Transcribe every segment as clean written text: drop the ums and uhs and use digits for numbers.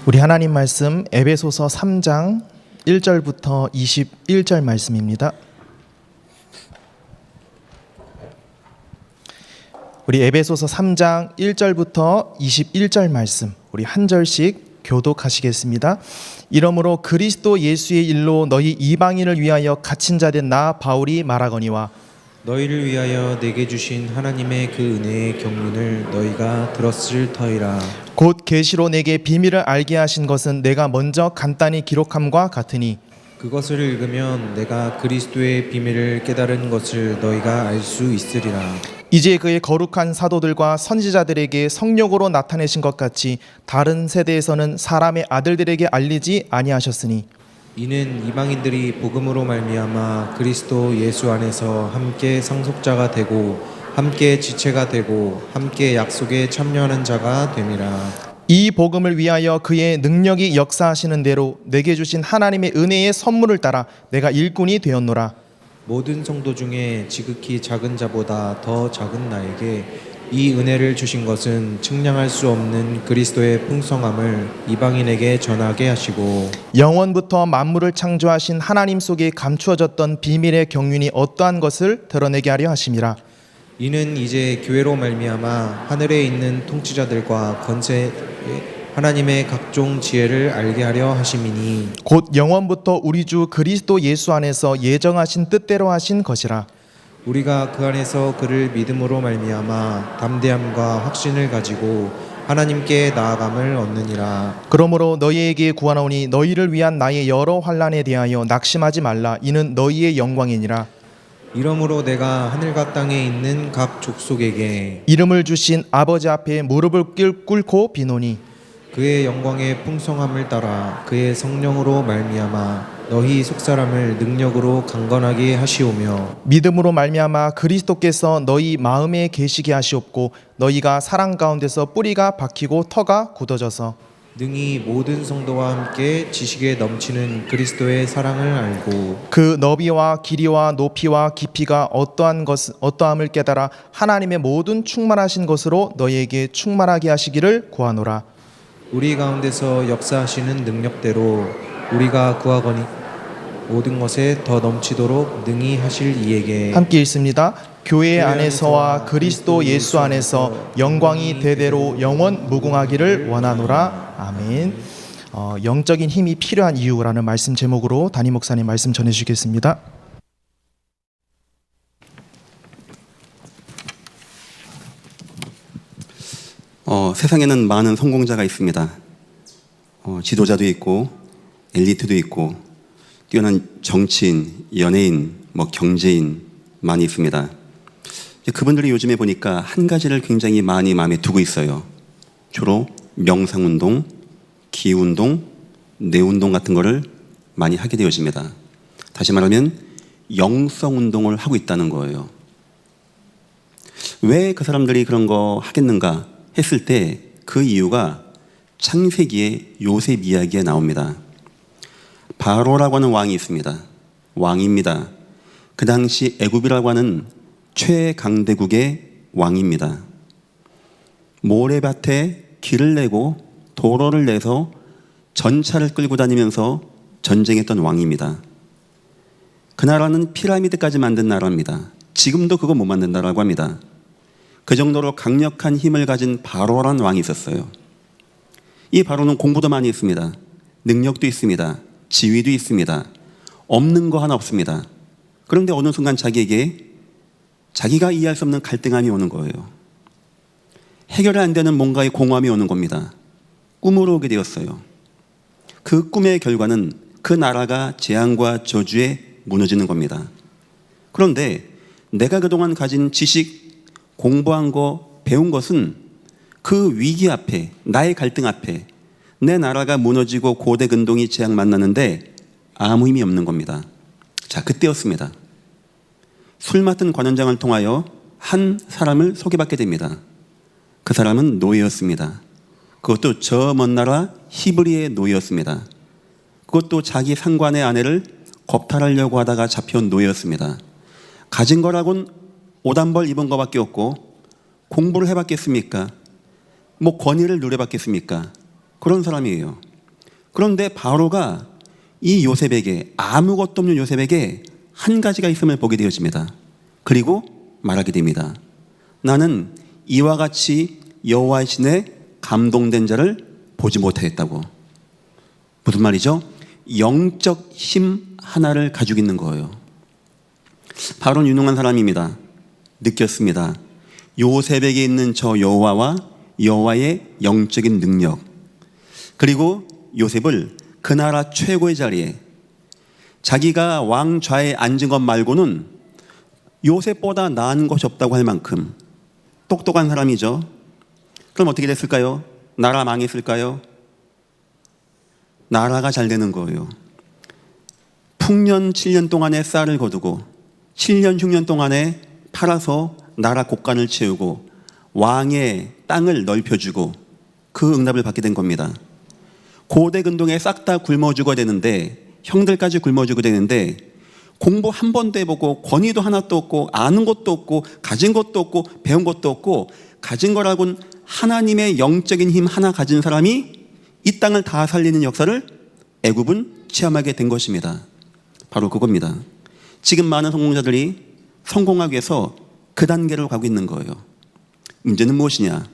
우리 하나님 말씀 에베소서 3장 1절부터 21절 말씀입니다. 우리 에베소서 3장 1절부터 21절 말씀 우리 한 절씩 교독하시겠습니다. 이러므로 그리스도 예수의 일로 너희 이방인을 위하여 갇힌 자 된 나 바울이 말하거니와 너희를 위하여 내게 주신 하나님의 그 은혜의 경륜을 너희가 들었을 터이라. 곧 계시로 내게 비밀을 알게 하신 것은 내가 먼저 간단히 기록함과 같으니 그것을 읽으면 내가 그리스도의 비밀을 깨달은 것을 너희가 알 수 있으리라. 이제 그의 거룩한 사도들과 선지자들에게 성령으로 나타내신 것 같이 다른 세대에서는 사람의 아들들에게 알리지 아니하셨으니 이는 이방인들이 복음으로 말미암아 그리스도 예수 안에서 함께 상속자가 되고 함께 지체가 되고 함께 약속에 참여하는 자가 됨이라. 이 복음을 위하여 그의 능력이 역사하시는 대로 내게 주신 하나님의 은혜의 선물을 따라 내가 일꾼이 되었노라. 모든 성도 중에 지극히 작은 자보다 더 작은 나에게 이 은혜를 주신 것은 측량할 수 없는 그리스도의 풍성함을 이방인에게 전하게 하시고 영원부터 만물을 창조하신 하나님 속에 감추어졌던 비밀의 경륜이 어떠한 것을 드러내게 하려 하심이라. 이는 이제 교회로 말미암아 하늘에 있는 통치자들과 권세 하나님의 각종 지혜를 알게 하려 하심이니 곧 영원부터 우리 주 그리스도 예수 안에서 예정하신 뜻대로 하신 것이라. 우리가 그 안에서 그를 믿음으로 말미암아 담대함과 확신을 가지고 하나님께 나아감을 얻느니라. 그러므로 너희에게 구하노니 너희를 위한 나의 여러 환난에 대하여 낙심하지 말라. 이는 너희의 영광이니라. 이러므로 내가 하늘과 땅에 있는 각 족속에게 이름을 주신 아버지 앞에 무릎을 꿇고 비노니 그의 영광의 풍성함을 따라 그의 성령으로 말미암아 너희 속사람을 능력으로 강건하게 하시오며 믿음으로 말미암아 그리스도께서 너희 마음에 계시게 하시옵고 너희가 사랑 가운데서 뿌리가 박히고 터가 굳어져서 능히 모든 성도와 함께 지식에 넘치는 그리스도의 사랑을 알고 그 너비와 길이와 높이와 깊이가 어떠함을 깨달아 하나님의 모든 충만하신 것으로 너희에게 충만하게 하시기를 구하노라. 우리 가운데서 역사하시는 능력대로 우리가 구하거니 모든 것에 더 넘치도록 능히 하실 이에게 함께 읽습니다. 교회 안에서와 그리스도 예수 안에서 영광이 대대로 영원 무궁하기를 원하노라. 아멘. 영적인 힘이 필요한 이유라는 말씀 제목으로 담임 목사님 말씀 전해주시겠습니다. 세상에는 많은 성공자가 있습니다. 지도자도 있고 엘리트도 있고 뛰어난 정치인, 연예인, 경제인 많이 있습니다. 그분들이 요즘에 보니까 한 가지를 굉장히 많이 마음에 두고 있어요. 주로 명상운동, 기운동, 뇌운동 같은 거를 많이 하게 되어집니다. 다시 말하면 영성운동을 하고 있다는 거예요. 왜 그 사람들이 그런 거 하겠는가 했을 때 그 이유가 창세기의 요셉 이야기에 나옵니다. 바로라고 하는 왕이 있습니다. 왕입니다. 그 당시 애굽이라고 하는 최강대국의 왕입니다. 모래밭에 길을 내고 도로를 내서 전차를 끌고 다니면서 전쟁했던 왕입니다. 그 나라는 피라미드까지 만든 나라입니다. 지금도 그거 못 만든다라고 합니다. 그 정도로 강력한 힘을 가진 바로라는 왕이 있었어요. 이 바로는 공부도 많이 했습니다. 능력도 있습니다. 지위도 있습니다. 없는 거 하나 없습니다. 그런데 어느 순간 자기에게 자기가 이해할 수 없는 갈등함이 오는 거예요. 해결이 안 되는 뭔가의 공허함이 오는 겁니다. 꿈으로 오게 되었어요. 그 꿈의 결과는 그 나라가 재앙과 저주에 무너지는 겁니다. 그런데 내가 그동안 가진 지식, 공부한 거, 배운 것은 그 위기 앞에, 나의 갈등 앞에 내 나라가 무너지고 고대 근동이 재앙 만나는데 아무 힘이 없는 겁니다. 자, 그때였습니다. 술 맡은 관원장을 통하여 한 사람을 소개받게 됩니다. 그 사람은 노예였습니다. 그것도 저 먼 나라 히브리의 노예였습니다. 그것도 자기 상관의 아내를 겁탈하려고 하다가 잡혀온 노예였습니다. 가진 거라곤 오단벌 입은 거밖에 없고 공부를 해봤겠습니까? 권위를 누려봤겠습니까? 그런 사람이에요. 그런데 바로가 이 요셉에게, 아무것도 없는 요셉에게 한 가지가 있음을 보게 되어집니다. 그리고 말하게 됩니다. 나는 이와 같이 여호와의 신에 감동된 자를 보지 못하였다고. 무슨 말이죠? 영적 힘 하나를 가지고 있는 거예요. 바로는 유능한 사람입니다. 느꼈습니다. 요셉에게 있는 저 여호와와 여호와의 영적인 능력, 그리고 요셉을 그 나라 최고의 자리에, 자기가 왕좌에 앉은 것 말고는 요셉보다 나은 것이 없다고 할 만큼 똑똑한 사람이죠. 그럼 어떻게 됐을까요? 나라 망했을까요? 나라가 잘 되는 거예요. 풍년 7년 동안에 쌀을 거두고 7년 6년 동안에 팔아서 나라 곳간을 채우고 왕의 땅을 넓혀주고 그 응답을 받게 된 겁니다. 고대 근동에 싹 다 굶어 죽어야 되는데, 형들까지 굶어 죽어야 되는데, 공부 한 번도 해보고 권위도 하나도 없고 아는 것도 없고 가진 것도 없고 배운 것도 없고, 가진 거라고는 하나님의 영적인 힘 하나 가진 사람이 이 땅을 다 살리는 역사를 애굽은 체험하게 된 것입니다. 바로 그겁니다. 지금 많은 성공자들이 성공하기 위해서 그 단계로 가고 있는 거예요. 문제는 무엇이냐?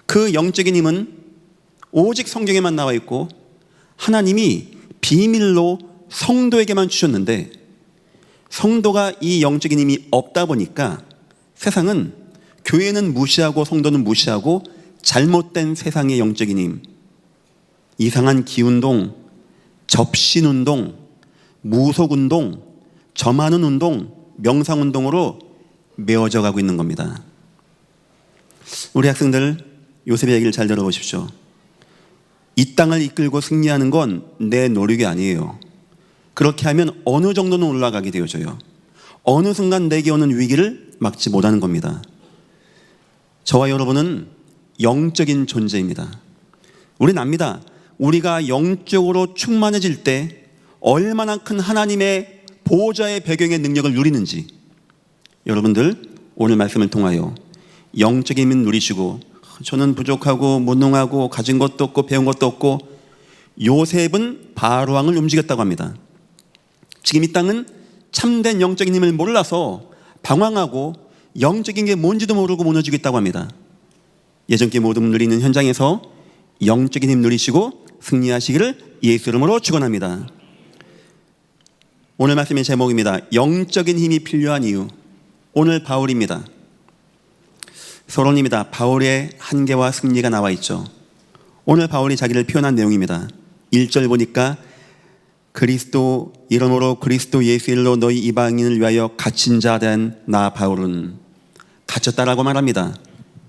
그 영적인 힘은 오직 성경에만 나와 있고 하나님이 비밀로 성도에게만 주셨는데, 성도가 이 영적인 힘이 없다 보니까 세상은, 교회는 무시하고 성도는 무시하고 잘못된 세상의 영적인 힘, 이상한 기운동, 접신운동, 무속운동, 점하는 운동, 명상운동으로 메워져 가고 있는 겁니다. 우리 학생들, 요셉의 얘기를 잘 들어보십시오. 이 땅을 이끌고 승리하는 건 내 노력이 아니에요. 그렇게 하면 어느 정도는 올라가게 되어져요. 어느 순간 내게 오는 위기를 막지 못하는 겁니다. 저와 여러분은 영적인 존재입니다. 우리는 압니다. 우리가 영적으로 충만해질 때 얼마나 큰 하나님의 보호자의 배경의 능력을 누리는지, 여러분들 오늘 말씀을 통하여 영적인 힘을 누리시고, 저는 부족하고 무능하고 가진 것도 없고 배운 것도 없고, 요셉은 바로 왕을 움직였다고 합니다. 지금 이 땅은 참된 영적인 힘을 몰라서 방황하고 영적인 게 뭔지도 모르고 무너지고 있다고 합니다. 예전께 모든 누리는 현장에서 영적인 힘 누리시고 승리하시기를 예수 이름으로 축원합니다. 오늘 말씀의 제목입니다. 영적인 힘이 필요한 이유. 오늘 바울입니다. 서론입니다. 바울의 한계와 승리가 나와 있죠. 오늘 바울이 자기를 표현한 내용입니다. 1절 보니까 그리스도 이름으로 그리스도 예수 일로 너희 이방인을 위하여 갇힌 자 된 나 바울은, 갇혔다라고 말합니다.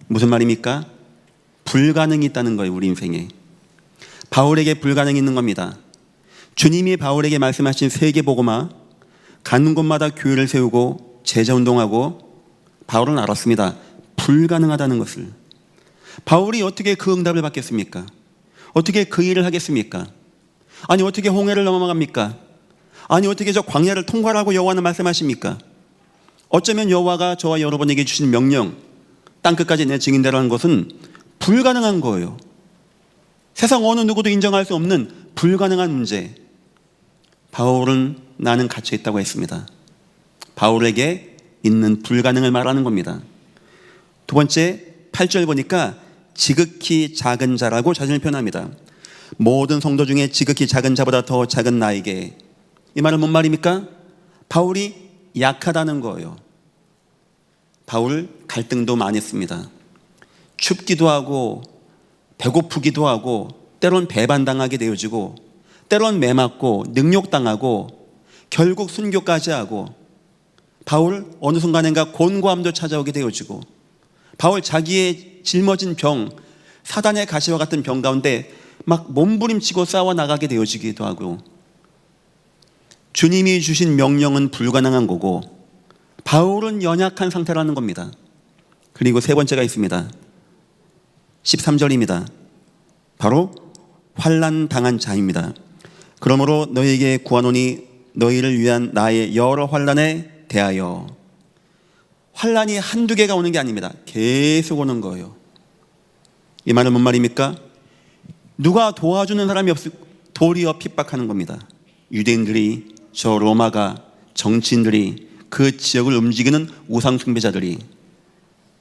무슨 말입니까? 불가능이 있다는 거예요. 우리 인생에 바울에게 불가능이 있는 겁니다. 주님이 바울에게 말씀하신 세계복음화, 가는 곳마다 교회를 세우고 제자운동하고, 바울은 알았습니다. 불가능하다는 것을. 바울이 어떻게 그 응답을 받겠습니까? 어떻게 그 일을 하겠습니까? 아니 어떻게 홍해를 넘어갑니까? 아니 어떻게 저 광야를 통과하고 여호와는 말씀하십니까? 어쩌면 여호와가 저와 여러분에게 주신 명령, 땅끝까지 내 증인되라는 것은 불가능한 거예요. 세상 어느 누구도 인정할 수 없는 불가능한 문제. 바울은 나는 갇혀 있다고 했습니다. 바울에게 있는 불가능을 말하는 겁니다. 두 번째, 8절 보니까 지극히 작은 자라고 자신을 표현합니다. 모든 성도 중에 지극히 작은 자보다 더 작은 나에게. 이 말은 뭔 말입니까? 바울이 약하다는 거예요. 바울 갈등도 많이 했습니다. 춥기도 하고 배고프기도 하고 때론 배반당하게 되어지고 때론 매맞고 능욕당하고 결국 순교까지 하고, 바울 어느 순간인가 곤고함도 찾아오게 되어지고, 바울 자기의 짊어진 병, 사단의 가시와 같은 병 가운데 막 몸부림치고 싸워 나가게 되어지기도 하고, 주님이 주신 명령은 불가능한 거고 바울은 연약한 상태라는 겁니다. 그리고 세 번째가 있습니다. 13절입니다. 바로 환난 당한 자입니다. 그러므로 너희에게 구하노니 너희를 위한 나의 여러 환난에 대하여. 환난이 한두 개가 오는 게 아닙니다. 계속 오는 거예요. 이 말은 뭔 말입니까? 누가 도와주는 사람이 도리어 핍박하는 겁니다. 유대인들이, 저 로마가, 정치인들이, 그 지역을 움직이는 우상 숭배자들이.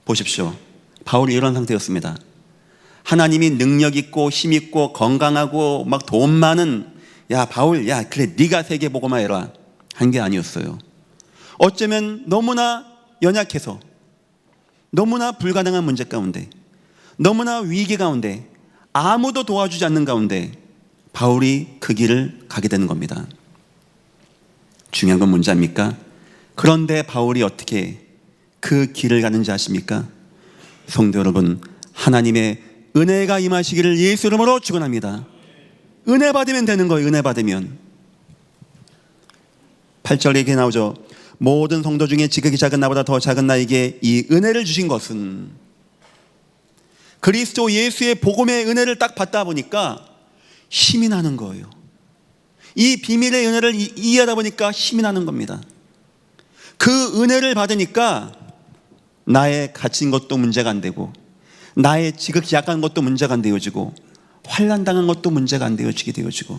보십시오. 바울이 이런 상태였습니다. 하나님이 능력 있고 힘 있고 건강하고 막 돈 많은, 야 바울, 야 그래 네가 세계복음화 해라 한 게 아니었어요. 어쩌면 너무나 연약해서, 너무나 불가능한 문제 가운데, 너무나 위기 가운데, 아무도 도와주지 않는 가운데 바울이 그 길을 가게 되는 겁니다. 중요한 건 뭔지 압니까? 그런데 바울이 어떻게 그 길을 가는지 아십니까? 성도 여러분, 하나님의 은혜가 임하시기를 예수 이름으로 축원합니다. 은혜 받으면 되는 거예요. 은혜 받으면. 8절에 이렇게 나오죠. 모든 성도 중에 지극히 작은 나보다 더 작은 나에게 이 은혜를 주신 것은, 그리스도 예수의 복음의 은혜를 딱 받다 보니까 힘이 나는 거예요. 이 비밀의 은혜를 이해하다 보니까 힘이 나는 겁니다. 그 은혜를 받으니까 나의 갇힌 것도 문제가 안 되고, 나의 지극히 약한 것도 문제가 안 되어지고, 환난당한 것도 문제가 안 되어지게 되어지고.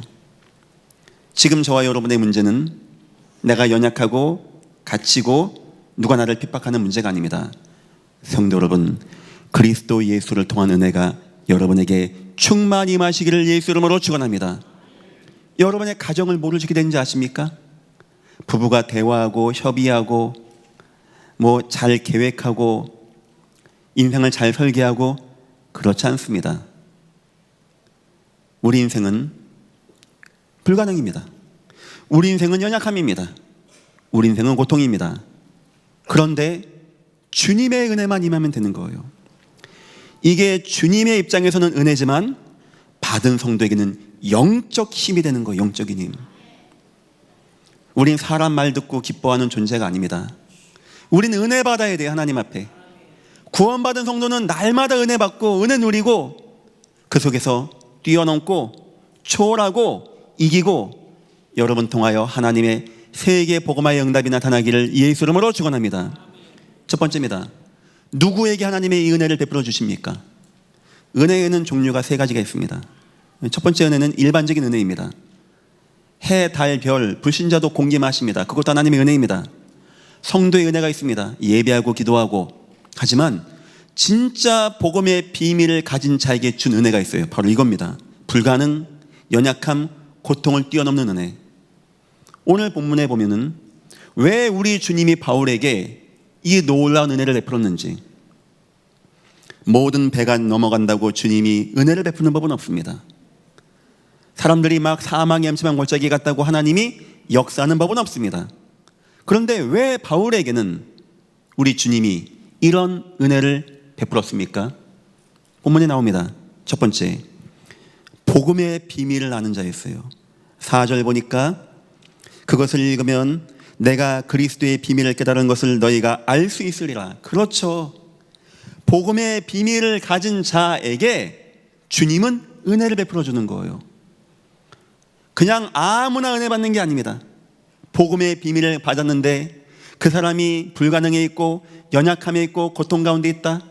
지금 저와 여러분의 문제는 내가 연약하고 갇히고 누가 나를 핍박하는 문제가 아닙니다. 성도 여러분, 그리스도 예수를 통한 은혜가 여러분에게 충만히 임하시기를 예수 이름으로 축원합니다. 여러분의 가정을 뭐를 지게 되는지 아십니까? 부부가 대화하고 협의하고 잘 계획하고 인생을 잘 설계하고 그렇지 않습니다. 우리 인생은 불가능입니다. 우리 인생은 연약함입니다. 우리 인생은 고통입니다. 그런데 주님의 은혜만 임하면 되는 거예요. 이게 주님의 입장에서는 은혜지만 받은 성도에게는 영적 힘이 되는 거예요. 영적인 힘. 우린 사람 말 듣고 기뻐하는 존재가 아닙니다. 우린 은혜 받아야 돼요. 하나님 앞에. 구원받은 성도는 날마다 은혜 받고 은혜 누리고 그 속에서 뛰어넘고 초월하고 이기고 여러분 통하여 하나님의 세계 복음화의 응답이 나타나기를 예수 이름으로 축원합니다. 첫 번째입니다. 누구에게 하나님의 이 은혜를 베풀어 주십니까? 은혜에는 종류가 세 가지가 있습니다. 첫 번째 은혜는 일반적인 은혜입니다. 해, 달, 별, 불신자도 공기마십니다. 그것도 하나님의 은혜입니다. 성도의 은혜가 있습니다. 예배하고 기도하고. 하지만 진짜 복음의 비밀을 가진 자에게 준 은혜가 있어요. 바로 이겁니다. 불가능, 연약함, 고통을 뛰어넘는 은혜. 오늘 본문에 보면은 왜 우리 주님이 바울에게 이 놀라운 은혜를 베풀었는지, 모든 배가 넘어간다고 주님이 은혜를 베푸는 법은 없습니다. 사람들이 막 사망의 암침한 골짜기 같다고 하나님이 역사하는 법은 없습니다. 그런데 왜 바울에게는 우리 주님이 이런 은혜를 베풀었습니까? 본문에 나옵니다. 첫 번째, 복음의 비밀을 아는 자였어요. 4절 보니까 그것을 읽으면 내가 그리스도의 비밀을 깨달은 것을 너희가 알 수 있으리라. 그렇죠. 복음의 비밀을 가진 자에게 주님은 은혜를 베풀어 주는 거예요. 그냥 아무나 은혜 받는 게 아닙니다. 복음의 비밀을 받았는데 그 사람이 불가능해 있고 연약함에 있고 고통 가운데 있다.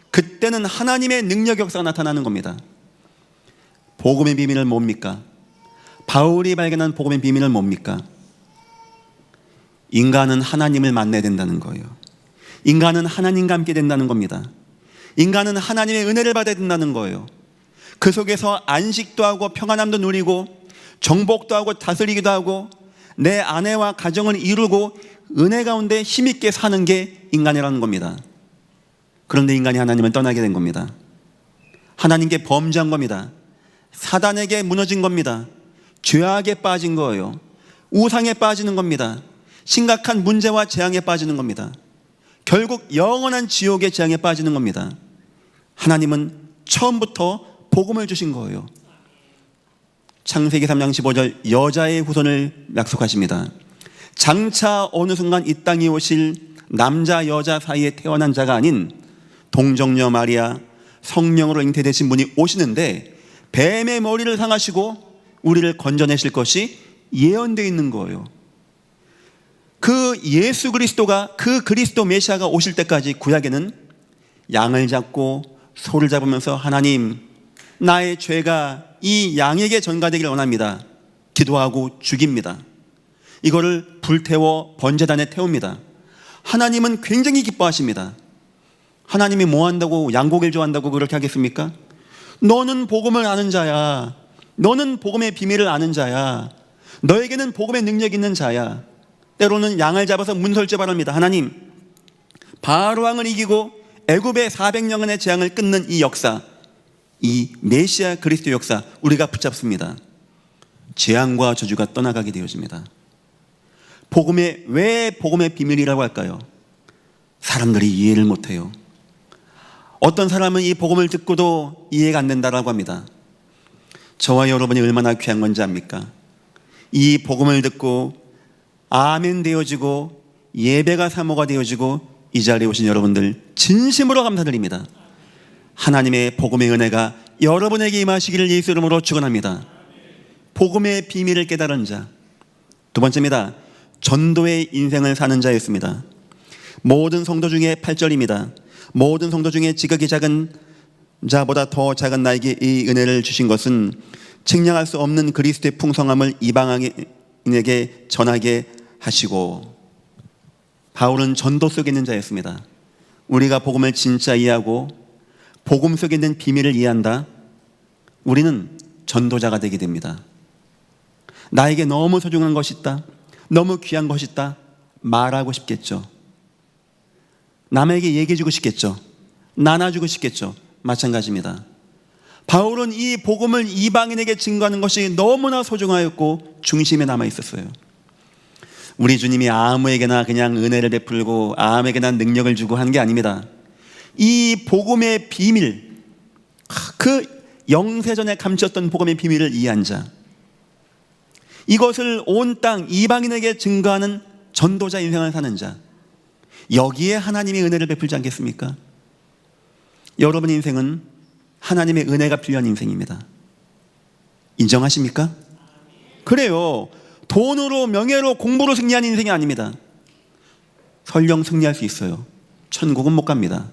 그때는 하나님의 능력 역사가 나타나는 겁니다. 복음의 비밀은 뭡니까? 바울이 발견한 복음의 비밀은 뭡니까? 인간은 하나님을 만나야 된다는 거예요. 인간은 하나님과 함께 된다는 겁니다. 인간은 하나님의 은혜를 받아야 된다는 거예요. 그 속에서 안식도 하고 평안함도 누리고 정복도 하고 다스리기도 하고 내 아내와 가정을 이루고 은혜 가운데 힘있게 사는 게 인간이라는 겁니다. 그런데 인간이 하나님을 떠나게 된 겁니다. 하나님께 범죄한 겁니다. 사단에게 무너진 겁니다. 죄악에 빠진 거예요. 우상에 빠지는 겁니다. 심각한 문제와 재앙에 빠지는 겁니다. 결국 영원한 지옥의 재앙에 빠지는 겁니다. 하나님은 처음부터 복음을 주신 거예요. 창세기 3장 15절 여자의 후손을 약속하십니다. 장차 어느 순간 이 땅에 오실 남자 여자 사이에 태어난 자가 아닌 동정녀 마리아 성령으로 잉태되신 분이 오시는데 뱀의 머리를 상하시고 우리를 건져내실 것이 예언되어 있는 거예요. 그 예수 그리스도가, 그 그리스도 메시아가 오실 때까지 구약에는 양을 잡고 소를 잡으면서 하나님 나의 죄가 이 양에게 전가되기를 원합니다. 기도하고 죽입니다. 이거를 불태워 번제단에 태웁니다. 하나님은 굉장히 기뻐하십니다. 하나님이 뭐 한다고 양고기를 좋아한다고 그렇게 하겠습니까? 너는 복음을 아는 자야. 너는 복음의 비밀을 아는 자야. 너에게는 복음의 능력 있는 자야. 때로는 양을 잡아서 문설주발합니다. 하나님, 바로왕을 이기고 애굽의 400년간의 재앙을 끊는 이 역사, 이 메시아 그리스도 역사 우리가 붙잡습니다. 재앙과 저주가 떠나가게 되어집니다. 왜 복음의 비밀이라고 할까요? 사람들이 이해를 못해요. 어떤 사람은 이 복음을 듣고도 이해가 안 된다라고 합니다. 저와 여러분이 얼마나 귀한 건지 압니까? 이 복음을 듣고 아멘 되어지고 예배가 사모가 되어지고 이 자리에 오신 여러분들 진심으로 감사드립니다. 하나님의 복음의 은혜가 여러분에게 임하시기를 예수 이름으로 축원합니다. 복음의 비밀을 깨달은 자. 두 번째입니다. 전도의 인생을 사는 자였습니다. 모든 성도 중에 8절입니다. 모든 성도 중에 지극히 작은 자보다 더 작은 나에게 이 은혜를 주신 것은 측량할 수 없는 그리스도의 풍성함을 이방인에게 전하게 하시고. 바울은 전도 속에 있는 자였습니다. 우리가 복음을 진짜 이해하고 복음 속에 있는 비밀을 이해한다. 우리는 전도자가 되게 됩니다. 나에게 너무 소중한 것이 있다, 너무 귀한 것이 있다 말하고 싶겠죠. 남에게 얘기해주고 싶겠죠. 나눠주고 싶겠죠. 마찬가지입니다. 바울은 이 복음을 이방인에게 증거하는 것이 너무나 소중하였고 중심에 남아 있었어요. 우리 주님이 아무에게나 그냥 은혜를 베풀고 아무에게나 능력을 주고 하는 게 아닙니다. 이 복음의 비밀, 그 영세전에 감췄던 복음의 비밀을 이해한 자, 이것을 온 땅 이방인에게 증거하는 전도자 인생을 사는 자, 여기에 하나님의 은혜를 베풀지 않겠습니까? 여러분의 인생은 하나님의 은혜가 필요한 인생입니다. 인정하십니까? 그래요. 돈으로, 명예로, 공부로 승리한 인생이 아닙니다. 설령 승리할 수 있어요. 천국은 못 갑니다.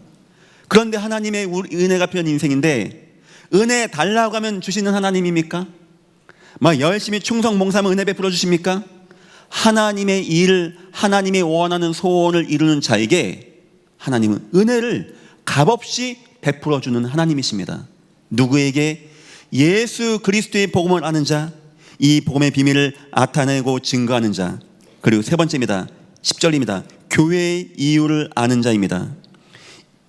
그런데 하나님의 은혜가 필요한 인생인데, 은혜 달라고 하면 주시는 하나님입니까? 막 열심히 충성 봉사하면 은혜 베풀어 주십니까? 하나님의 일을, 하나님이 원하는 소원을 이루는 자에게 하나님은 은혜를 값없이 베풀어 주는 하나님이십니다. 누구에게? 예수 그리스도의 복음을 아는 자, 이 복음의 비밀을 나타내고 증거하는 자. 그리고 세 번째입니다. 10절입니다. 교회의 이유를 아는 자입니다.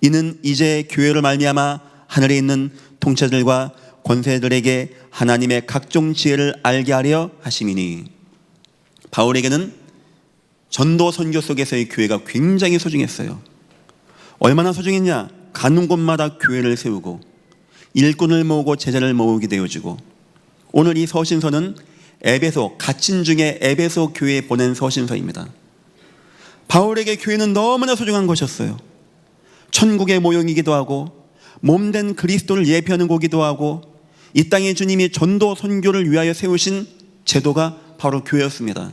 이는 이제 교회를 말미암아 하늘에 있는 통치자들과 권세들에게 하나님의 각종 지혜를 알게 하려 하심이니. 바울에게는 전도 선교 속에서의 교회가 굉장히 소중했어요. 얼마나 소중했냐? 가는 곳마다 교회를 세우고 일꾼을 모으고 제자를 모으게 되어지고, 오늘 이 서신서는 에베소, 갇힌 중에 에베소 교회에 보낸 서신서입니다. 바울에게 교회는 너무나 소중한 것이었어요. 천국의 모형이기도 하고 몸된 그리스도를 예표하는 곳이기도 하고 이 땅에 주님이 전도 선교를 위하여 세우신 제도가 바로 교회였습니다.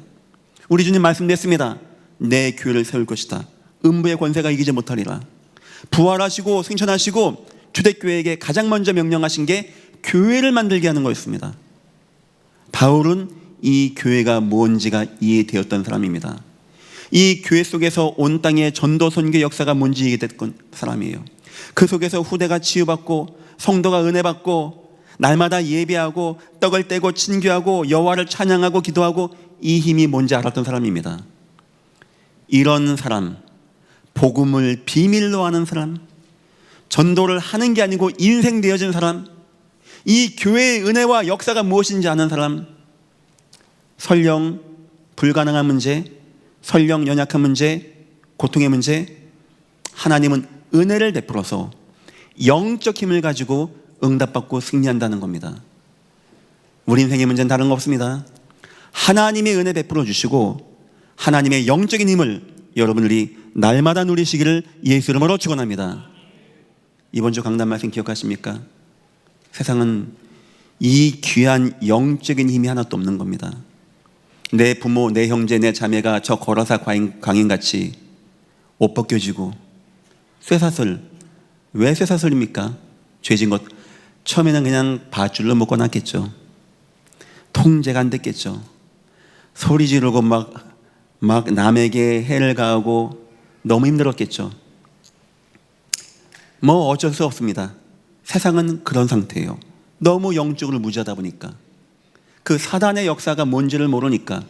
우리 주님 말씀됐습니다. 내 교회를 세울 것이다. 음부의 권세가 이기지 못하리라. 부활하시고 승천하시고 초대교회에게 가장 먼저 명령하신 게 교회를 만들게 하는 거였습니다. 바울은 이 교회가 뭔지가 이해되었던 사람입니다. 이 교회 속에서 온 땅의 전도 선교 역사가 뭔지 이해됐던 사람이에요. 그 속에서 후대가 치유받고 성도가 은혜받고 날마다 예배하고 떡을 떼고 친교하고 여호와를 찬양하고 기도하고 이 힘이 뭔지 알았던 사람입니다. 이런 사람, 복음을 비밀로 하는 사람, 전도를 하는 게 아니고 인생 되어진 사람, 이 교회의 은혜와 역사가 무엇인지 아는 사람, 설령 불가능한 문제, 설령 연약한 문제, 고통의 문제, 하나님은 은혜를 베풀어서 영적 힘을 가지고 응답받고 승리한다는 겁니다. 우리 인생의 문제는 다른 거 없습니다. 하나님의 은혜 베풀어 주시고 하나님의 영적인 힘을 여러분들이 날마다 누리시기를 예수 이름으로 축원합니다. 이번 주 강단 말씀 기억하십니까? 세상은 이 귀한 영적인 힘이 하나도 없는 겁니다. 내 부모, 내 형제, 내 자매가 저 거라사 광인같이 옷 벗겨지고 쇠사슬, 왜 쇠사슬입니까? 죄진 것 처음에는 그냥 밧줄로 묶어놨겠죠. 통제가 안 됐겠죠. 소리 지르고 막 남에게 해를 가하고 너무 힘들었겠죠. 뭐 어쩔 수 없습니다. 세상은 그런 상태예요. 너무 영적으로 무지하다 보니까, 그 사단의 역사가 뭔지를 모르니까,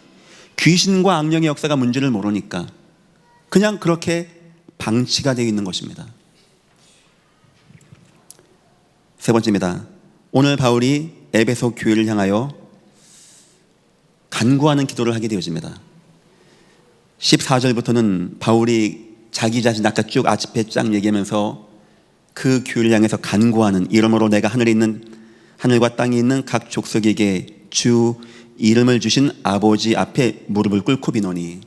귀신과 악령의 역사가 뭔지를 모르니까 그냥 그렇게 방치가 되어 있는 것입니다. 세 번째입니다. 오늘 바울이 에베소 교회를 향하여 간구하는 기도를 하게 되어집니다. 14절부터는 바울이 자기 자신 아까 쭉 앞에 쫙 얘기하면서 그 교회를 향해서 간구하는, 이러므로 내가 하늘과 땅에 있는 각 족속에게 주 이름을 주신 아버지 앞에 무릎을 꿇고 비노니.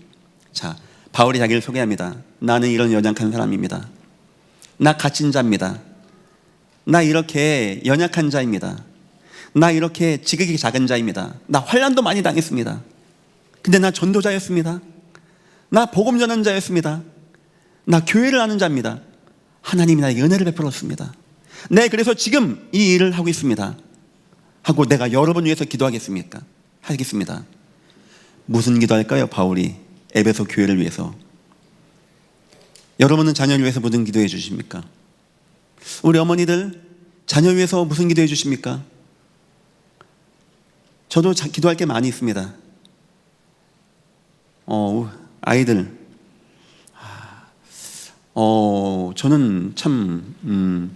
자, 바울이 자기를 소개합니다. 나는 이런 연약한 사람입니다. 나 갇힌 자입니다. 나 이렇게 연약한 자입니다. 나 이렇게 지극히 작은 자입니다. 나 환난도 많이 당했습니다. 근데 나 전도자였습니다. 나 복음 전하는 자였습니다. 나 교회를 하는 자입니다. 하나님이 나에게 은혜를 베풀었습니다. 네, 그래서 지금 이 일을 하고 있습니다. 하고 내가 여러분 위해서 기도하겠습니까? 하겠습니다. 무슨 기도할까요? 바울이 에베소 교회를 위해서. 여러분은 자녀를 위해서 무슨 기도해 주십니까? 우리 어머니들 자녀 위해서 무슨 기도해 주십니까? 저도 기도할 게 많이 있습니다. 아이들, 저는 참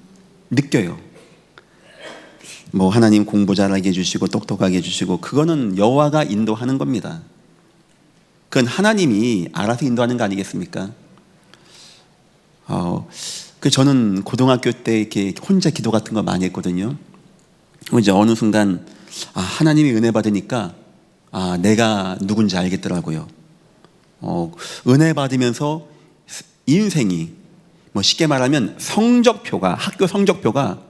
느껴요. 뭐 하나님 공부 잘하게 해주시고 똑똑하게 해주시고, 그거는 여호와가 인도하는 겁니다. 그건 하나님이 알아서 인도하는 거 아니겠습니까? 저는 고등학교 때 이렇게 혼자 기도 같은 거 많이 했거든요. 이제 어느 순간 하나님이 은혜 받으니까 내가 누군지 알겠더라고요. 은혜 받으면서 인생이, 뭐 쉽게 말하면 성적표가, 학교 성적표가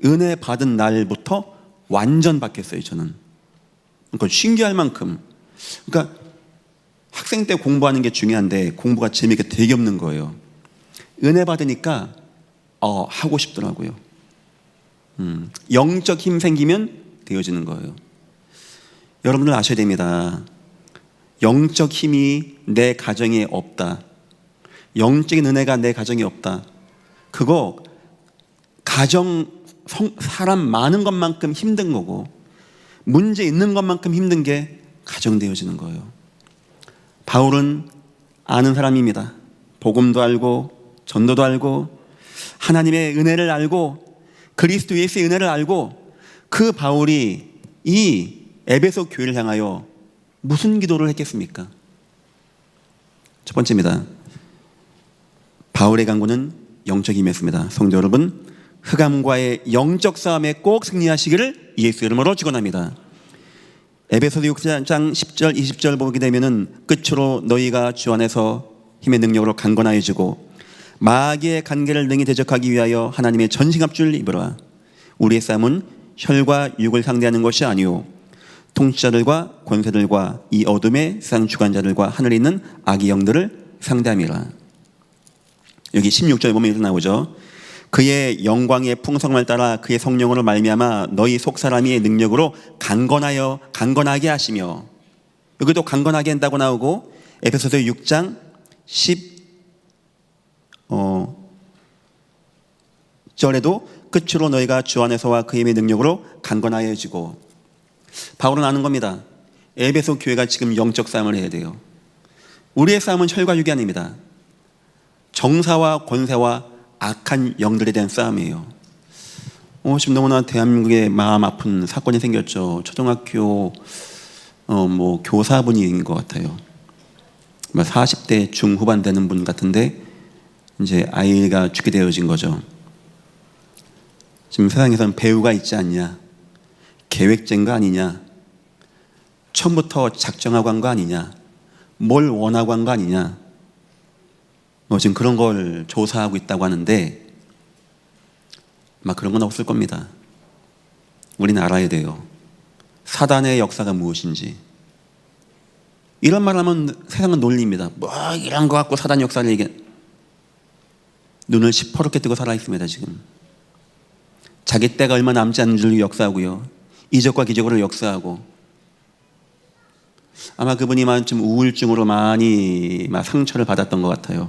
은혜 받은 날부터 완전 바뀌었어요. 저는. 그러니까 신기할 만큼. 그러니까 학생 때 공부하는 게 중요한데 공부가 재미가 되게 없는 거예요. 은혜 받으니까 하고 싶더라고요. 영적 힘 생기면 되어지는 거예요. 여러분들 아셔야 됩니다. 영적 힘이 내 가정에 없다, 영적인 은혜가 내 가정에 없다, 그거 사람 많은 것만큼 힘든 거고, 문제 있는 것만큼 힘든 게 가정되어지는 거예요. 바울은 아는 사람입니다. 복음도 알고 전도도 알고 하나님의 은혜를 알고 그리스도 예수의 은혜를 알고, 그 바울이 이 에베소 교회를 향하여 무슨 기도를 했겠습니까? 첫 번째입니다. 바울의 간구는 영적 힘이었습니다. 성도 여러분, 흑암과의 영적 싸움에 꼭 승리하시기를 예수 이름으로 축원합니다. 에베소서 6장 10절 20절 보게 되면은 끝으로 너희가 주 안에서 힘의 능력으로 강건하여지고 마귀의 간계를 능히 대적하기 위하여 하나님의 전신갑주를 입으라. 우리의 싸움은 혈과 육을 상대하는 것이 아니오 통치자들과 권세들과 이 어둠의 세상 주관자들과 하늘에 있는 악의 영들을 상대함이라. 여기 16절 보면 이렇게 나오죠. 그의 영광의 풍성함을 따라 그의 성령으로 말미암아 너희 속사람의 능력으로 강건하게 하시며, 여기도 강건하게 한다고 나오고, 에베소서 6장 10절에도 끝으로 너희가 주 안에서와 그 힘의 능력으로 강건하여지고. 바울은 아는 겁니다. 에베소 교회가 지금 영적 싸움을 해야 돼요. 우리의 싸움은 혈과 육이 아닙니다. 정사와 권세와 악한 영들에 대한 싸움이에요. 지금 너무나 대한민국에 마음 아픈 사건이 생겼죠. 초등학교 교사분인 것 같아요. 40대 중후반 되는 분 같은데 이제 아이가 죽게 되어진 거죠. 지금 세상에서는 배우가 있지 않냐, 계획된 거 아니냐, 처음부터 작정하고 한 거 아니냐, 뭘 원하고 한 거 아니냐, 지금 그런 걸 조사하고 있다고 하는데 그런 건 없을 겁니다. 우리는 알아야 돼요. 사단의 역사가 무엇인지. 이런 말 하면 세상은 놀립니다. 이런 거 갖고 사단 역사를 얘기해. 눈을 시퍼렇게 뜨고 살아있습니다. 지금 자기 때가 얼마 남지 않은 줄 역사하고요. 이적과 기적으로 역사하고, 아마 그분이 좀 우울증으로 많이 상처를 받았던 것 같아요.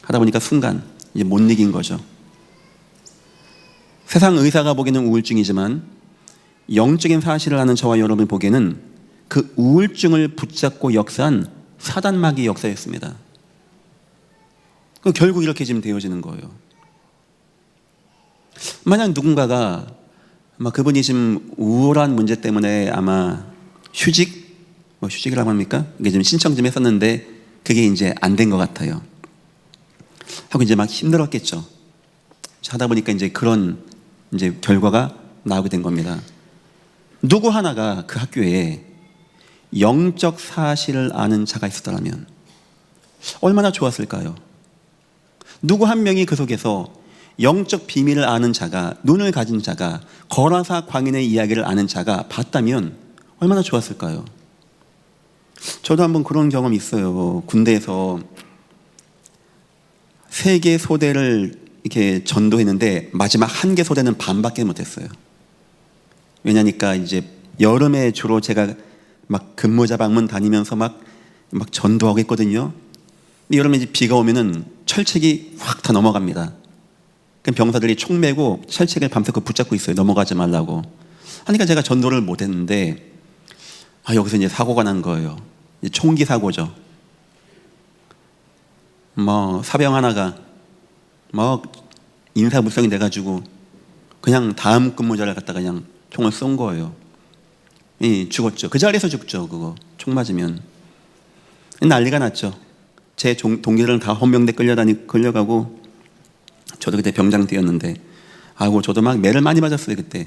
하다 보니까 순간 이제 못 이긴 거죠. 세상 의사가 보기에는 우울증이지만 영적인 사실을 아는 저와 여러분이 보기에는 그 우울증을 붙잡고 역사한 사단마귀의 역사였습니다. 결국 이렇게 지금 되어지는 거예요. 만약 누군가가 아마 그분이 지금 우울한 문제 때문에 아마 휴직이라고 합니까? 이게 지금 신청 좀 했었는데 그게 이제 안 된 것 같아요. 하고 이제 막 힘들었겠죠. 하다 보니까 이제 그런 이제 결과가 나오게 된 겁니다. 누구 하나가 그 학교에 영적 사실을 아는 자가 있었더라면 얼마나 좋았을까요? 누구 한 명이 그 속에서 영적 비밀을 아는 자가, 눈을 가진 자가, 거라사 광인의 이야기를 아는 자가 봤다면 얼마나 좋았을까요? 저도 한번 그런 경험이 있어요. 군대에서 3개 소대를 이렇게 전도했는데 마지막 1개 소대는 반밖에 못했어요. 왜냐니까 이제 여름에 주로 제가 막 근무자 방문 다니면서 막 전도하고 했거든요. 근데 여름에 이제 비가 오면은 철책이 확 다 넘어갑니다. 그럼 병사들이 총 메고 철책을 밤새 붙잡고 있어요. 넘어가지 말라고. 하니까 제가 전도를 못 했는데, 여기서 이제 사고가 난 거예요. 이제 총기 사고죠. 사병 하나가 인사불성이 돼가지고 그냥 다음 근무자를 갖다가 그냥 총을 쏜 거예요. 죽었죠. 그 자리에서 죽죠. 그거 총 맞으면 난리가 났죠. 제 동기들은 다 헌병대 끌려가고 저도 그때 병장 뛰었는데, 저도 막 매를 많이 맞았어요 그때.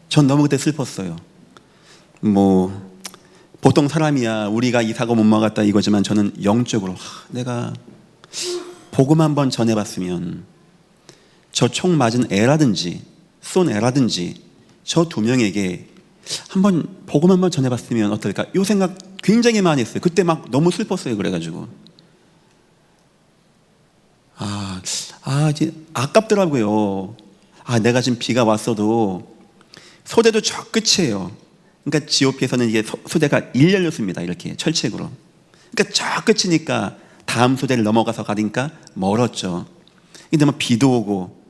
전 너무 그때 슬펐어요. 보통 사람이야 우리가 이 사고 못 막았다 이거지만 저는 영적으로 내가 복음 한번 전해봤으면 저 총 맞은 애라든지 쏜 애라든지 저 2명에게 한번 복음 한번 전해봤으면 어떨까, 이 생각 굉장히 많이 했어요. 그때 막 너무 슬펐어요. 그래가지고 이제 아깝더라고요. 내가 지금 비가 왔어도 소대도 저 끝이에요. 그러니까 GOP에서는 이게 소대가 일렬렸습니다. 이렇게 철책으로. 그러니까 저 끝이니까 다음 소대를 넘어가서 가니까 멀었죠. 근데 비도 오고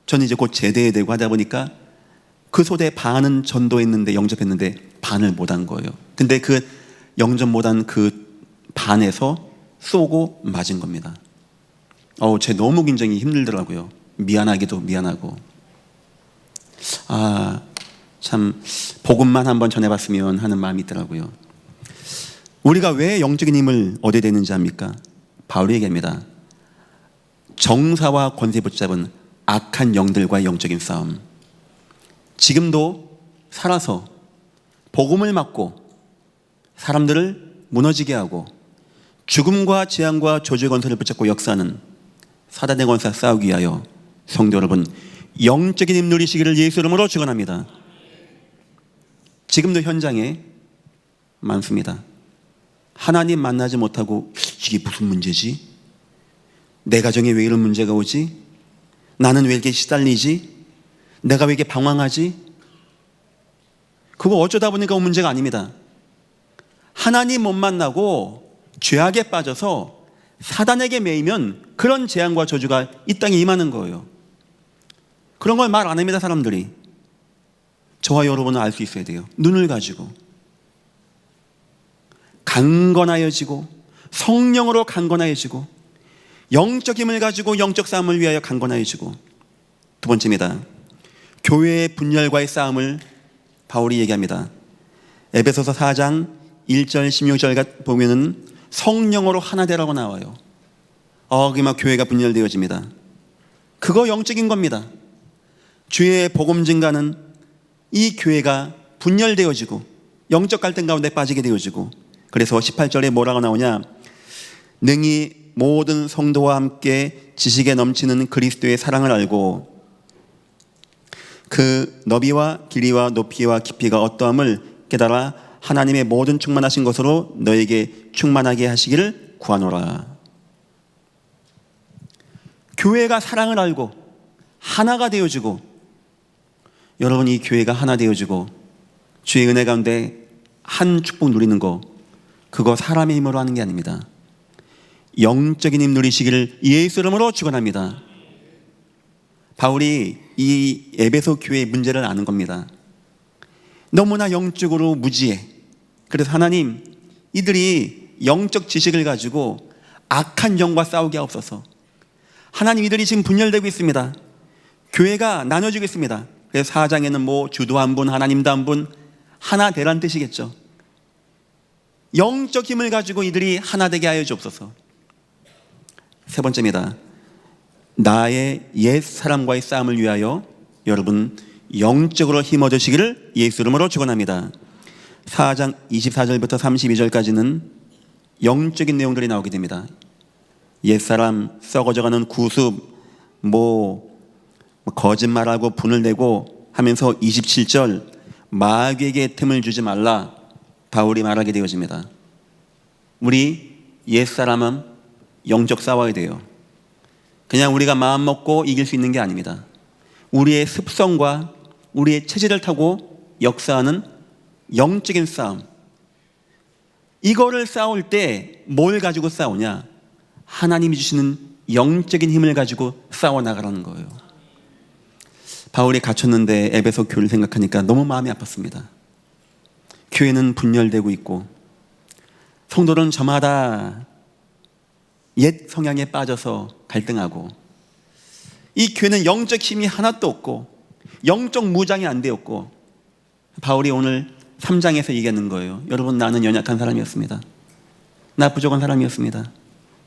저는 이제 곧 제대해야 되고 하다 보니까 그 소대 반은 전도했는데 영접했는데 반을 못한 거예요. 근데 그 영접 못한 그 반에서 쏘고 맞은 겁니다. 제 너무 굉장히 힘들더라고요. 미안하기도 미안하고. 참 복음만 한번 전해봤으면 하는 마음이 있더라고요. 우리가 왜 영적인 힘을 얻어야 되는지 압니까? 바울이 얘기합니다. 정사와 권세 붙잡은 악한 영들과의 영적인 싸움. 지금도 살아서 복음을 막고 사람들을 무너지게 하고 죽음과 재앙과 저주의 권세를 붙잡고 역사하는 사단의 권세와 싸우기 위하여 성도 여러분, 영적인 힘 누리시기를 예수 이름으로 축원합니다. 지금도 현장에 많습니다. 하나님 만나지 못하고 이게 무슨 문제지? 내 가정에 왜 이런 문제가 오지? 나는 왜 이렇게 시달리지? 내가 왜 이렇게 방황하지? 그거 어쩌다 보니까 온 문제가 아닙니다. 하나님 못 만나고 죄악에 빠져서 사단에게 매이면 그런 재앙과 저주가 이 땅에 임하는 거예요. 그런 걸 말 안 합니다. 사람들이. 저와 여러분은 알 수 있어야 돼요. 눈을 가지고 강건하여지고 성령으로 강건하여지고 영적 힘을 가지고 영적 싸움을 위하여 강건하여지고. 두 번째입니다. 교회의 분열과의 싸움을 바울이 얘기합니다. 에베소서 4장 1절 16절 보면은 성령으로 하나 되라고 나와요. 그만 교회가 분열되어집니다. 그거 영적인 겁니다. 주의 복음 증가는 이 교회가 분열되어지고 영적 갈등 가운데 빠지게 되어지고. 그래서 18절에 뭐라고 나오냐? 능히 모든 성도와 함께 지식에 넘치는 그리스도의 사랑을 알고 그 너비와 길이와 높이와 깊이가 어떠함을 깨달아 하나님의 모든 충만하신 것으로 너에게 충만하게 하시기를 구하노라. 교회가 사랑을 알고 하나가 되어지고, 여러분 이 교회가 하나 되어지고 주의 은혜 가운데 한 축복 누리는 거, 그거 사람의 힘으로 하는 게 아닙니다. 영적인 힘 누리시기를 예수 이름으로 축원합니다. 바울이 이 에베소 교회의 문제를 아는 겁니다. 너무나 영적으로 무지해. 그래서 하나님, 이들이 영적 지식을 가지고 악한 영과 싸우게 하옵소서. 하나님, 이들이 지금 분열되고 있습니다. 교회가 나눠지고 있습니다. 그래서 4장에는 뭐 주도 한 분, 하나님도 한 분, 하나 되란 뜻이겠죠. 영적 힘을 가지고 이들이 하나 되게 하여 주옵소서. 세 번째입니다. 나의 옛 사람과의 싸움을 위하여 여러분 영적으로 힘 얻으시기를 예수 이름으로 축원합니다. 4장 24절부터 32절까지는 영적인 내용들이 나오게 됩니다. 옛사람, 썩어져가는 구습, 거짓말하고 분을 내고 하면서 27절 마귀에게 틈을 주지 말라, 바울이 말하게 되어집니다. 우리 옛사람은 영적 싸워야 돼요. 그냥 우리가 마음 먹고 이길 수 있는 게 아닙니다. 우리의 습성과 우리의 체질을 타고 역사하는 영적인 싸움, 이거를 싸울 때 뭘 가지고 싸우냐? 하나님이 주시는 영적인 힘을 가지고 싸워나가라는 거예요. 바울이 갇혔는데 에베소 교회를 생각하니까 너무 마음이 아팠습니다. 교회는 분열되고 있고 성도는 저마다 옛 성향에 빠져서 갈등하고, 이 교회는 영적 힘이 하나도 없고 영적 무장이 안 되었고, 바울이 오늘 3장에서 얘기하는 거예요. 여러분, 나는 연약한 사람이었습니다. 나 부족한 사람이었습니다.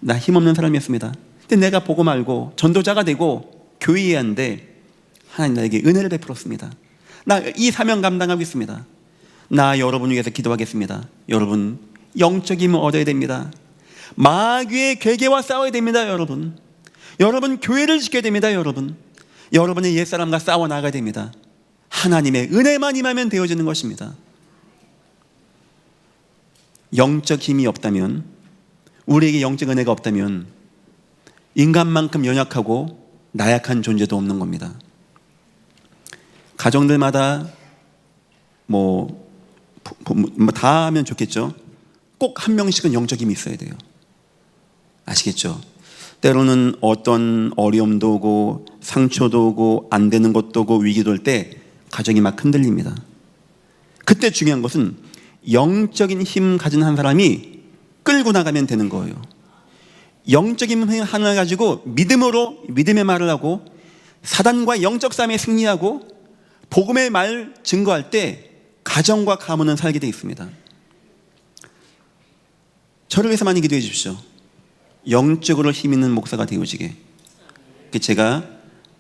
나 힘없는 사람이었습니다. 근데 내가 보고 말고 전도자가 되고 교회에 한데 하나님 나에게 은혜를 베풀었습니다. 나 이 사명 감당하겠습니다. 나 여러분 위해서 기도하겠습니다. 여러분 영적 힘을 얻어야 됩니다. 마귀의 괴계와 싸워야 됩니다. 여러분 교회를 지켜야 됩니다. 여러분의 옛사람과 싸워 나가야 됩니다. 하나님의 은혜만 임하면 되어지는 것입니다. 영적 힘이 없다면, 우리에게 영적 은혜가 없다면 인간만큼 연약하고 나약한 존재도 없는 겁니다. 가정들마다 다 하면 좋겠죠. 꼭 한 명씩은 영적 힘이 있어야 돼요. 아시겠죠? 때로는 어떤 어려움도 오고 상처도 오고 안 되는 것도 오고 위기도 올 때 가정이 막 흔들립니다. 그때 중요한 것은 영적인 힘 가진 한 사람이 끌고 나가면 되는 거예요. 영적인 힘 하나 가지고 믿음의 말을 하고 사단과 영적 싸움에 승리하고 복음의 말 증거할 때 가정과 가문은 살게 되어 있습니다. 저를 위해서 많이 기도해 주십시오. 영적으로 힘 있는 목사가 되어지게. 제가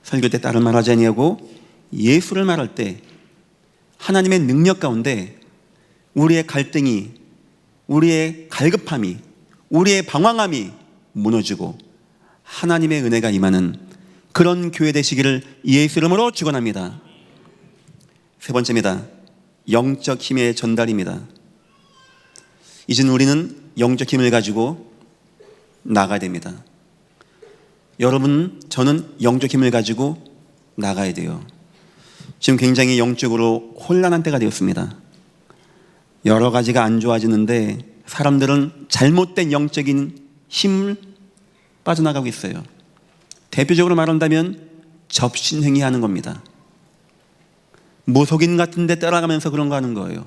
설교 때 다른 말 하지 아니하고 예수를 말할 때 하나님의 능력 가운데 우리의 갈등이, 우리의 갈급함이, 우리의 방황함이 무너지고 하나님의 은혜가 임하는 그런 교회 되시기를 예수 이름으로 축원합니다. 세 번째입니다. 영적 힘의 전달입니다. 이제는 우리는 영적 힘을 가지고 나가야 됩니다. 여러분, 저는 영적 힘을 가지고 나가야 돼요. 지금 굉장히 영적으로 혼란한 때가 되었습니다. 여러 가지가 안 좋아지는데 사람들은 잘못된 영적인 힘을 빠져나가고 있어요. 대표적으로 말한다면 접신행위 하는 겁니다. 무속인 같은 데 따라가면서 그런 거 하는 거예요.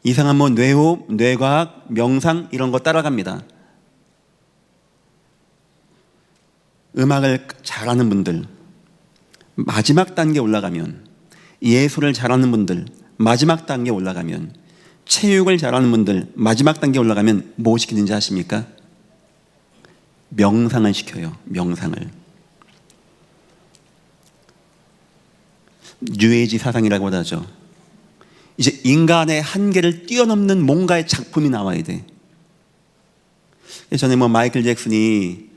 이상한 뇌호흡, 뇌과학, 명상 이런 거 따라갑니다. 음악을 잘하는 분들, 마지막 단계 올라가면, 예술을 잘하는 분들, 마지막 단계 올라가면, 체육을 잘하는 분들, 마지막 단계 올라가면 뭐 시키는지 아십니까? 명상을 시켜요. 명상을. 뉴에이지 사상이라고 하죠. 이제 인간의 한계를 뛰어넘는 뭔가의 작품이 나와야 돼. 전에 마이클 잭슨이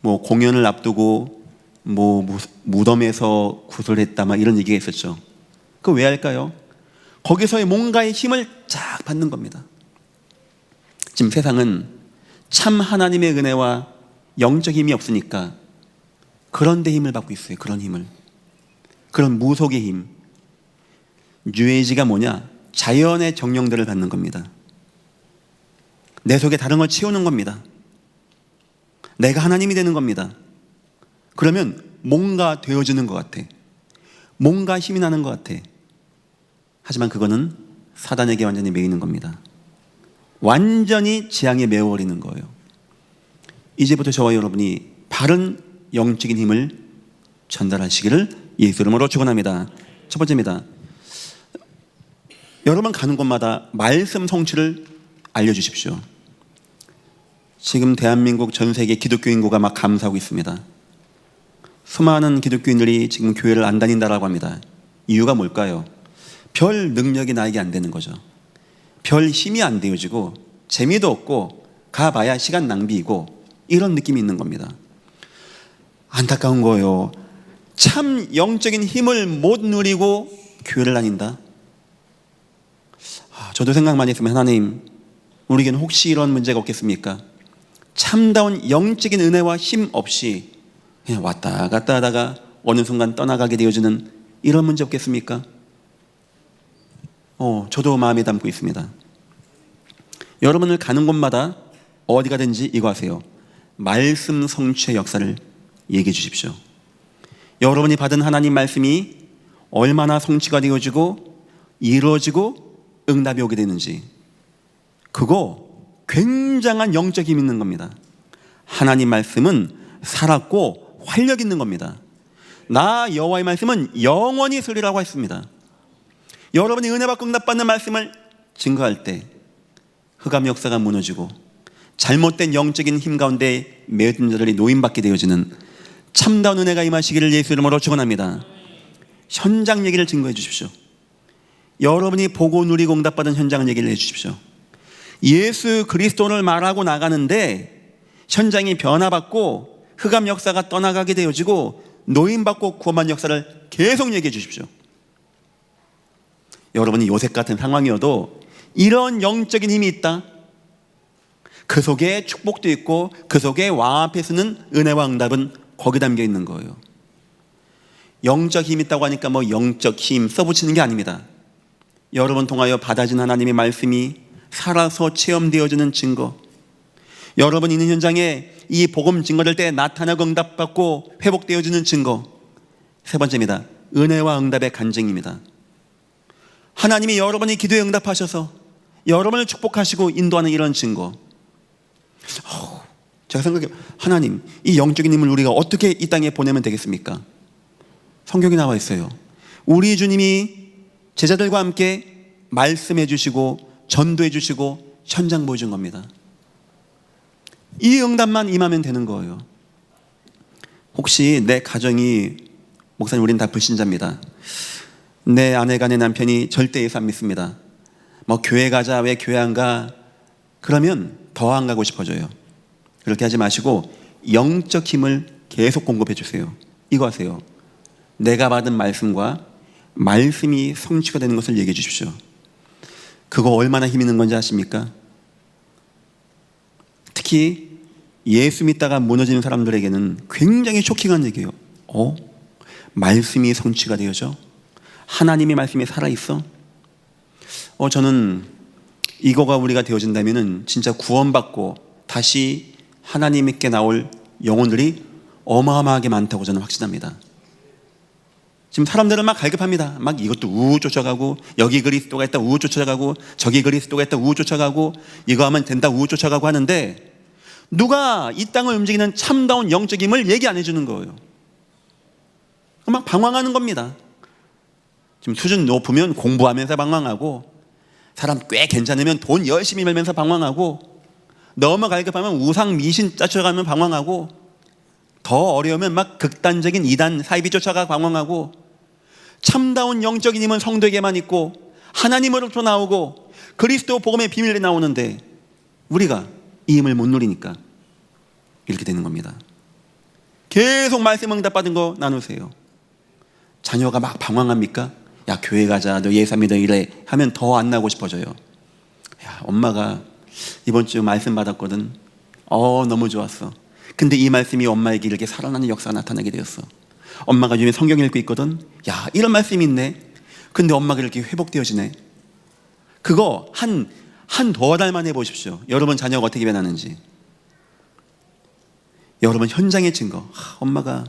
공연을 앞두고 무덤에서 구슬했다 이런 얘기가 있었죠. 그거 왜 할까요? 거기서의 뭔가의 힘을 쫙 받는 겁니다. 지금 세상은 참 하나님의 은혜와 영적 힘이 없으니까 그런 데 힘을 받고 있어요. 그런 힘을. 그런 무속의 힘. 뉴에이지가 뭐냐? 자연의 정령들을 받는 겁니다. 내 속에 다른 걸 채우는 겁니다. 내가 하나님이 되는 겁니다. 그러면 뭔가 되어지는 것 같아. 뭔가 힘이 나는 것 같아. 하지만 그거는 사단에게 완전히 매이는 겁니다. 완전히 재앙에 매어버리는 거예요. 이제부터 저와 여러분이 바른 영적인 힘을 전달하시기를 예수 이름으로 축원합니다. 첫 번째입니다. 여러분 가는 곳마다 말씀 성취를 알려주십시오. 지금 대한민국 전 세계 기독교 인구가 막 감소하고 있습니다. 수많은 기독교인들이 지금 교회를 안 다닌다라고 합니다. 이유가 뭘까요? 별 능력이 나에게 안 되는 거죠. 별 힘이 안 되어지고 재미도 없고 가봐야 시간 낭비이고 이런 느낌이 있는 겁니다. 안타까운 거예요. 참 영적인 힘을 못 누리고 교회를 다닌다. 저도 생각 많이 했으면 하나님, 우리에게는 혹시 이런 문제가 없겠습니까? 참다운 영적인 은혜와 힘 없이 그냥 왔다 갔다 하다가 어느 순간 떠나가게 되어지는 이런 문제 없겠습니까? 저도 마음에 담고 있습니다. 여러분을 가는 곳마다 어디 가든지 이거 하세요. 말씀 성취의 역사를 얘기해 주십시오. 여러분이 받은 하나님 말씀이 얼마나 성취가 되어지고 이루어지고 응답이 오게 되는지, 그거 굉장한 영적 힘이 있는 겁니다. 하나님 말씀은 살았고 활력 있는 겁니다. 나 여호와의 말씀은 영원히 쓰리라고 했습니다. 여러분이 은혜 받고 응답받는 말씀을 증거할 때 흑암 역사가 무너지고 잘못된 영적인 힘 가운데 매여든 자들이 노임받게 되어지는 참다운 은혜가 임하시기를 예수 이름으로 축원합니다. 현장 얘기를 증거해 주십시오. 여러분이 보고 누리고 응답받은 현장을 얘기를 해 주십시오. 예수 그리스도를 말하고 나가는데 현장이 변화받고 흑암 역사가 떠나가게 되어지고 노임받고 구원받는 역사를 계속 얘기해 주십시오. 여러분이 요셉 같은 상황이어도 이런 영적인 힘이 있다. 그 속에 축복도 있고 그 속에 왕 앞에 서는 은혜와 응답은 거기 담겨 있는 거예요. 영적 힘이 있다고 하니까 뭐 영적 힘 써붙이는 게 아닙니다. 여러분 통하여 받아진 하나님의 말씀이 살아서 체험되어지는 증거, 여러분 있는 현장에 이 복음 증거될 때 나타나고 응답받고 회복되어지는 증거. 세 번째입니다. 은혜와 응답의 간증입니다. 하나님이 여러분이 기도에 응답하셔서 여러분을 축복하시고 인도하는 이런 증거. 제가 생각해요. 하나님, 이 영적인 힘을 우리가 어떻게 이 땅에 보내면 되겠습니까? 성경에 나와 있어요. 우리 주님이 제자들과 함께 말씀해 주시고 전도해 주시고 현장 보여준 겁니다. 이 응답만 임하면 되는 거예요. 혹시 내 가정이, 목사님 우리는 다 불신자입니다. 내 아내가 내 남편이 절대 예수 안 믿습니다. 뭐 교회 가자, 왜 교회 안 가? 그러면 더 안 가고 싶어져요. 그렇게 하지 마시고 영적 힘을 계속 공급해 주세요. 이거 하세요. 내가 받은 말씀과 말씀이 성취가 되는 것을 얘기해 주십시오. 그거 얼마나 힘 있는 건지 아십니까? 특히 예수 믿다가 무너지는 사람들에게는 굉장히 쇼킹한 얘기예요. 말씀이 성취가 되어져? 하나님의 말씀이 살아있어? 저는 이거가 우리가 되어진다면 진짜 구원받고 다시 하나님께 나올 영혼들이 어마어마하게 많다고 저는 확신합니다. 지금 사람들은 막 갈급합니다. 막 이것도 우우 쫓아가고, 여기 그리스도가 있다 우우 쫓아가고, 저기 그리스도가 있다 우우 쫓아가고, 이거 하면 된다 우우 쫓아가고 하는데 누가 이 땅을 움직이는 참다운 영적 힘을 얘기 안 해주는 거예요. 막 방황하는 겁니다. 지금 수준 높으면 공부하면서 방황하고, 사람 꽤 괜찮으면 돈 열심히 벌면서 방황하고, 너무 갈급하면 우상 미신 쫓아가면 방황하고, 더 어려우면 막 극단적인 이단 사이비 쫓아가 방황하고, 참다운 영적인 힘은 성도에게만 있고 하나님으로부터 나오고 그리스도 복음의 비밀이 나오는데 우리가 이 힘을 못 누리니까 이렇게 되는 겁니다. 계속 말씀 응답받은 거 나누세요. 자녀가 막 방황합니까? 야, 교회 가자, 너 예수 믿어 이래 하면 더 안 나고 싶어져요. 야, 엄마가 이번 주 말씀 받았거든. 너무 좋았어. 근데 이 말씀이 엄마에게 이렇게 살아나는 역사가 나타나게 되었어. 엄마가 요즘에 성경 읽고 있거든. 야, 이런 말씀이 있네. 근데 엄마가 이렇게 회복되어지네. 그거 한 두 달만 해보십시오. 여러분 자녀가 어떻게 변하는지. 여러분 현장의 증거. 엄마가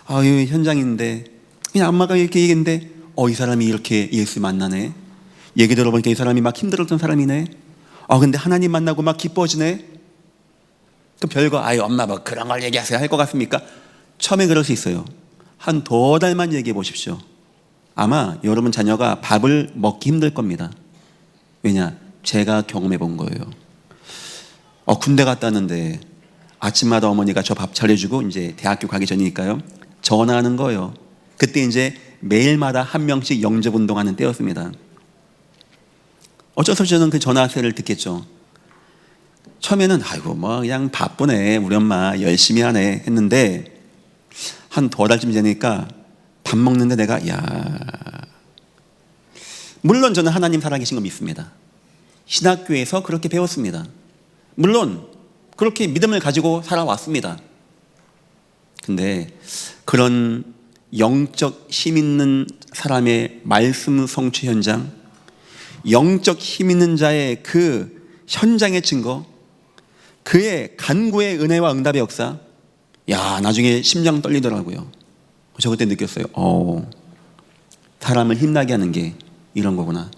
현장인데 그냥 엄마가 이렇게 얘기했는데 이 사람이 이렇게 예수 만나네. 얘기 들어보니까 이 사람이 막 힘들었던 사람이네. 근데 하나님 만나고 막 기뻐지네. 그 별거 엄마 뭐 그런 걸 얘기하세요 할 것 같습니까? 처음에 그럴 수 있어요. 한 두 달만 얘기해 보십시오. 아마 여러분 자녀가 밥을 먹기 힘들 겁니다. 왜냐? 제가 경험해 본 거예요. 군대 갔다 왔는데 아침마다 어머니가 저 밥 차려주고 이제 대학교 가기 전이니까요. 전화하는 거예요. 그때 이제 매일마다 한 명씩 영접 운동하는 때였습니다. 어쩔 수 없이 저는 그 전화세를 듣겠죠. 처음에는 그냥 바쁘네. 우리 엄마 열심히 하네 했는데 한 두 달쯤 지나니까 밥 먹는데 내가 물론 저는 하나님 살아계신 거 믿습니다. 신학교에서 그렇게 배웠습니다. 물론 그렇게 믿음을 가지고 살아왔습니다. 근데 그런 영적 힘 있는 사람의 말씀 성취 현장, 영적 힘 있는 자의 그 현장의 증거, 그의 간구의 은혜와 응답의 역사, 나중에 심장 떨리더라고요. 저 그때 느꼈어요. 사람을 힘나게 하는 게 이런 거구나.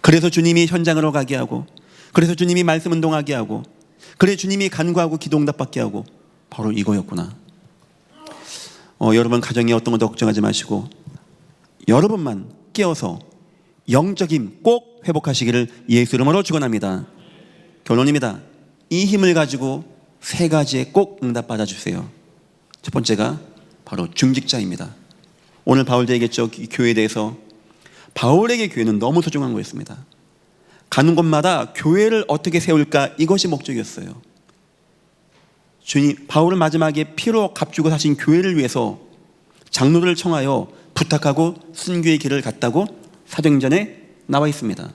그래서 주님이 현장으로 가게 하고, 그래서 주님이 말씀 운동하게 하고, 그래 주님이 간구하고 기도응답 받게 하고, 바로 이거였구나. 여러분 가정에 어떤 것도 걱정하지 마시고 여러분만 깨어서 영적 힘 꼭 회복하시기를 예수 이름으로 축원합니다. 결론입니다. 이 힘을 가지고 세 가지에 꼭 응답 받아주세요. 첫 번째가 바로 중직자입니다. 오늘 바울도 얘기했죠. 이 교회에 대해서 바울에게 교회는 너무 소중한 거였습니다. 가는 곳마다 교회를 어떻게 세울까, 이것이 목적이었어요. 바울은 마지막에 피로 값주고 사신 교회를 위해서 장로들을 청하여 부탁하고 순교의 길을 갔다고 사도행전에 나와 있습니다.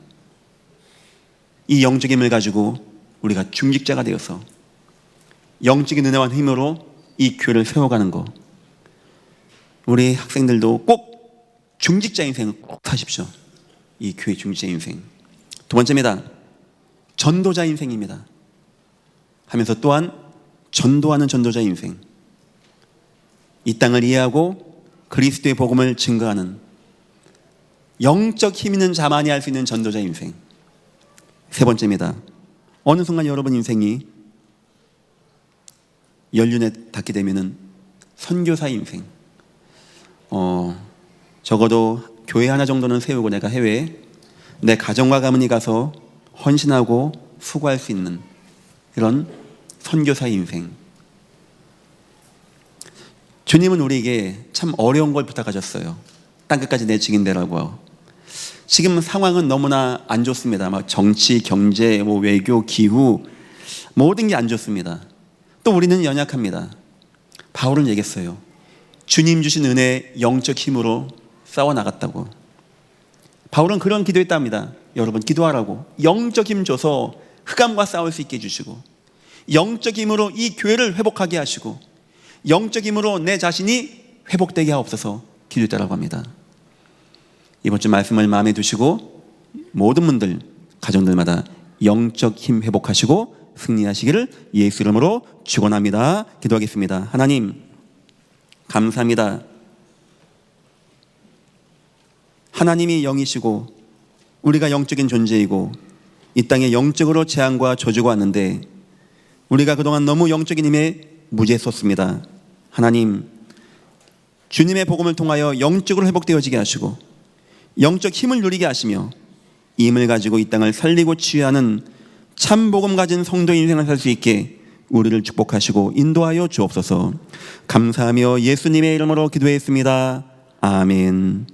이 영적인 힘을 가지고 우리가 중직자가 되어서 영적인 은혜와 힘으로 이 교회를 세워가는 것, 우리 학생들도 꼭 중직자 인생을 꼭 사십시오. 이 교회 중직자 인생. 두 번째입니다. 전도자 인생입니다. 하면서 또한 전도하는 전도자 인생. 이 땅을 이해하고 그리스도의 복음을 증거하는 영적 힘 있는 자만이 할 수 있는 전도자 인생. 세 번째입니다. 어느 순간 여러분 인생이 연륜에 닿게 되면은 선교사 인생. 적어도 교회 하나 정도는 세우고 내가 해외에 내 가정과 가문이 가서 헌신하고 수고할 수 있는 이런 선교사 인생. 주님은 우리에게 참 어려운 걸 부탁하셨어요. 땅끝까지 내 증인되라고. 지금 상황은 너무나 안 좋습니다. 막 정치, 경제, 외교, 기후 모든 게 안 좋습니다. 또 우리는 연약합니다. 바울은 얘기했어요. 주님 주신 은혜 영적 힘으로 싸워 나갔다고. 바울은 그런 기도했답니다. 여러분 기도하라고. 영적 힘 줘서 흑암과 싸울 수 있게 해주시고, 영적 힘으로 이 교회를 회복하게 하시고, 영적 힘으로 내 자신이 회복되게 하옵소서 기도했다라고 합니다. 이번 주 말씀을 마음에 두시고 모든 분들 가정들마다 영적 힘 회복하시고 승리하시기를 예수 이름으로 축원합니다. 기도하겠습니다. 하나님 감사합니다. 하나님이 영이시고 우리가 영적인 존재이고 이 땅에 영적으로 재앙과 저주가 왔는데 우리가 그동안 너무 영적인 힘에 무지했었습니다. 하나님, 주님의 복음을 통하여 영적으로 회복되어지게 하시고 영적 힘을 누리게 하시며 이 힘을 가지고 이 땅을 살리고 치유하는 참 복음 가진 성도 인생을 살 수 있게 우리를 축복하시고 인도하여 주옵소서. 감사하며 예수님의 이름으로 기도했습니다. 아멘.